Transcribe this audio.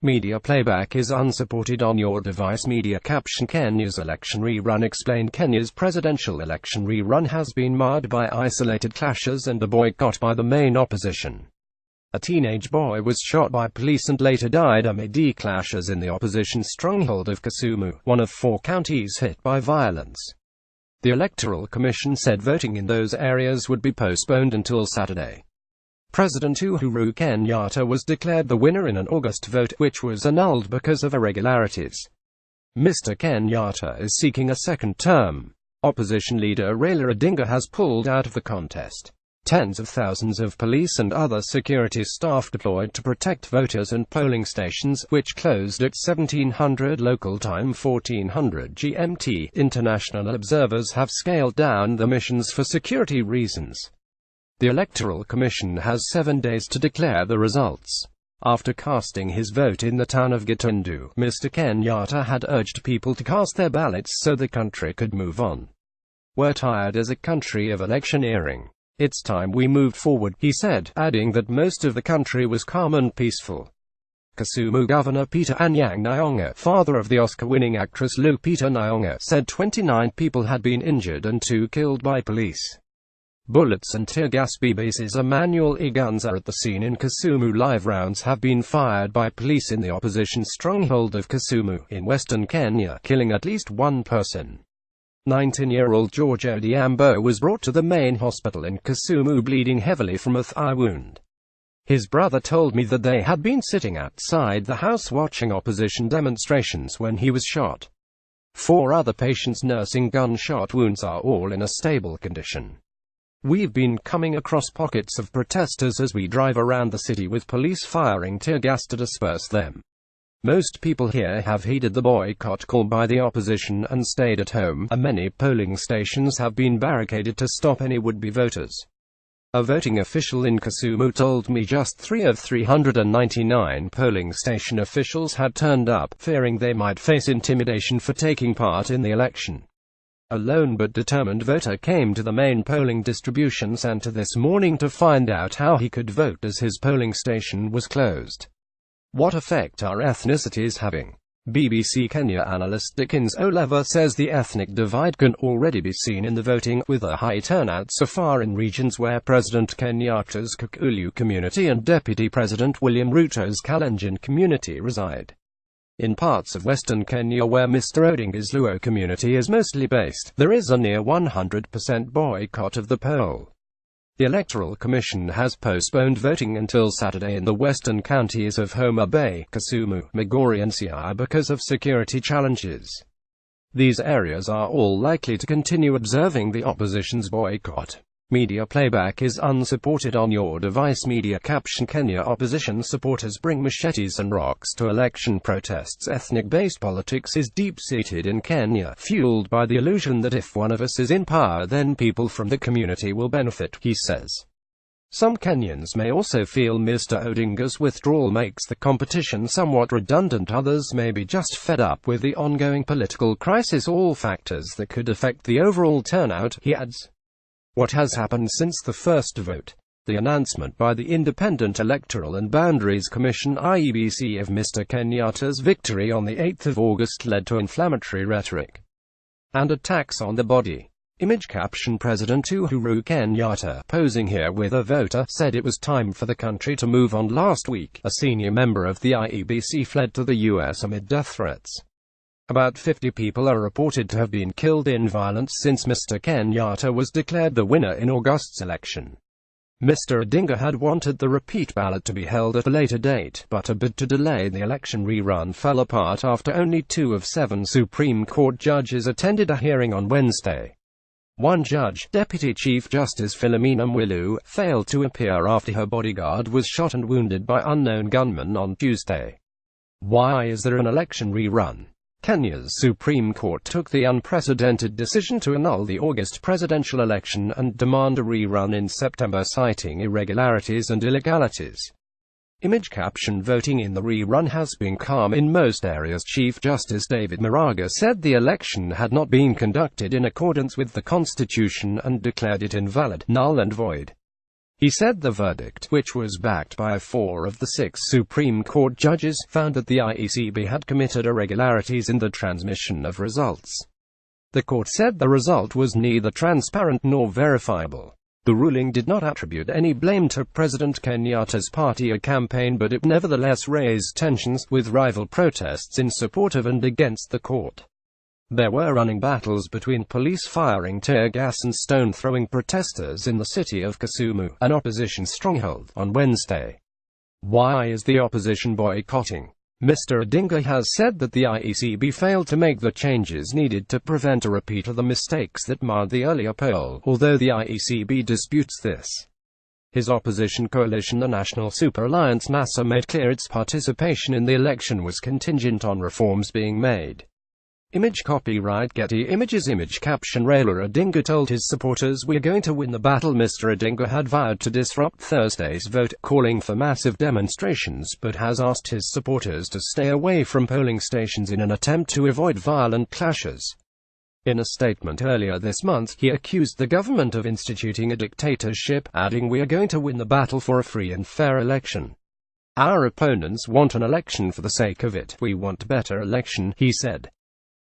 Media playback is unsupported on your device. Media caption: Kenya's election rerun explained. Kenya's presidential election rerun has been marred by isolated clashes and a boycott by the main opposition. A teenage boy was shot by police and later died amid clashes in the opposition stronghold of Kisumu, one of 4 counties hit by violence. The Electoral Commission said voting in those areas would be postponed until Saturday. President Uhuru Kenyatta was declared the winner in an August vote, which was annulled because of irregularities. Mr. Kenyatta is seeking a second term. Opposition leader Raila Odinga has pulled out of the contest. Tens of thousands of police and other security staff deployed to protect voters and polling stations, which closed at 1700 local time 1400 GMT. International observers have scaled down the missions for security reasons. The Electoral Commission has 7 days to declare the results. After casting his vote in the town of Gatundu, Mr. Kenyatta had urged people to cast their ballots so the country could move on. "We're tired as a country of electioneering. It's time we moved forward," he said, adding that most of the country was calm and peaceful. Kisumu Governor Anyang, father of the Oscar-winning actress Lupita Nyong'o, said 29 people had been injured and 2 killed by police. Bullets and tear gas BBs manual guns are at the scene in Kisumu. Live rounds have been fired by police in the opposition stronghold of Kisumu, in western Kenya, killing at least 1 person. 19-year-old George Odhiambo was brought to the main hospital in Kisumu bleeding heavily from a thigh wound. His brother told me that they had been sitting outside the house watching opposition demonstrations when he was shot. 4 other patients nursing gunshot wounds are all in a stable condition. "We've been coming across pockets of protesters as we drive around the city with police firing tear gas to disperse them. Most people here have heeded the boycott call by the opposition and stayed at home, and many polling stations have been barricaded to stop any would-be voters." A voting official in Kisumu told me just 3 of 399 polling station officials had turned up, fearing they might face intimidation for taking part in the election. A lone but determined voter came to the main polling distribution center this morning to find out how he could vote as his polling station was closed. "What effect are ethnicities having?" BBC Kenya analyst Dickens Oliver says the ethnic divide can already be seen in the voting, with a high turnout so far in regions where President Kenyatta's Kikuyu community and Deputy President William Ruto's Kalenjin community reside. In parts of western Kenya where Mr. Odinga's Luo community is mostly based, there is a near 100% boycott of the poll. The Electoral Commission has postponed voting until Saturday in the western counties of Homa Bay, Kisumu, Migori and Siaya because of security challenges. These areas are all likely to continue observing the opposition's boycott. Media playback is unsupported on your device. Media caption: Kenya opposition supporters bring machetes and rocks to election protests. Ethnic-based politics is deep-seated in Kenya, fueled by the illusion that if one of us is in power then people from the community will benefit, he says. Some Kenyans may also feel Mr. Odinga's withdrawal makes the competition somewhat redundant. Others may be just fed up with the ongoing political crisis, all factors that could affect the overall turnout, he adds. What has happened since the first vote? The announcement by the Independent Electoral and Boundaries Commission (IEBC) of Mr. Kenyatta's victory on the 8th of August led to inflammatory rhetoric and attacks on the body. Image caption: President Uhuru Kenyatta, posing here with a voter, said it was time for the country to move on. Last week, a senior member of the IEBC fled to the US amid death threats. About 50 people are reported to have been killed in violence since Mr. Kenyatta was declared the winner in August's election. Mr. Odinga had wanted the repeat ballot to be held at a later date, but a bid to delay the election rerun fell apart after only 2 of 7 Supreme Court judges attended a hearing on Wednesday. One judge, Deputy Chief Justice Philomena Mwilu, failed to appear after her bodyguard was shot and wounded by unknown gunmen on Tuesday. Why is there an election rerun? Kenya's Supreme Court took the unprecedented decision to annul the August presidential election and demand a rerun in September, citing irregularities and illegalities. Image caption: Voting in the rerun has been calm in most areas. Chief Justice David Maraga said the election had not been conducted in accordance with the Constitution and declared it invalid, null and void. He said the verdict, which was backed by 4 of the 6 Supreme Court judges, found that the IECB had committed irregularities in the transmission of results. The court said the result was neither transparent nor verifiable. The ruling did not attribute any blame to President Kenyatta's party or campaign, but it nevertheless raised tensions, with rival protests in support of and against the court. There were running battles between police firing tear gas and stone-throwing protesters in the city of Kisumu, an opposition stronghold, on Wednesday. Why is the opposition boycotting? Mr. Odinga has said that the IECB failed to make the changes needed to prevent a repeat of the mistakes that marred the earlier poll, although the IECB disputes this. His opposition coalition, the National Super Alliance NASA, made clear its participation in the election was contingent on reforms being made. Image copyright Getty Images. Image caption Raila Odinga told his supporters, "We're going to win the battle." Mr. Odinga had vowed to disrupt Thursday's vote, calling for massive demonstrations, but has asked his supporters to stay away from polling stations in an attempt to avoid violent clashes. In a statement earlier this month, he accused the government of instituting a dictatorship, adding, "We are going to win the battle for a free and fair election. Our opponents want an election for the sake of it. We want a better election," he said.